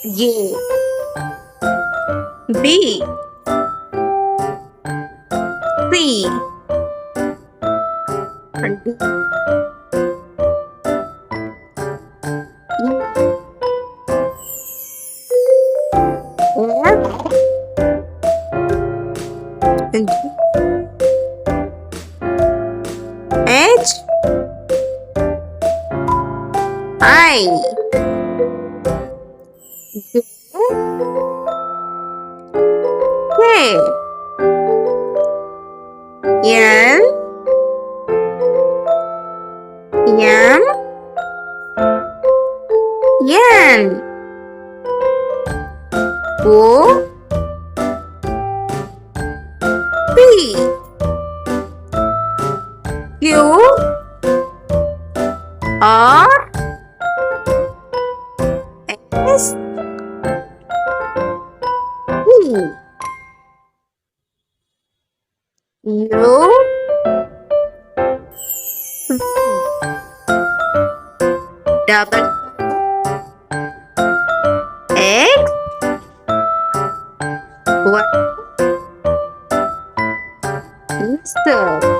A B C and D E F and G H I J K L M N O P Q R S T U V double X Y Z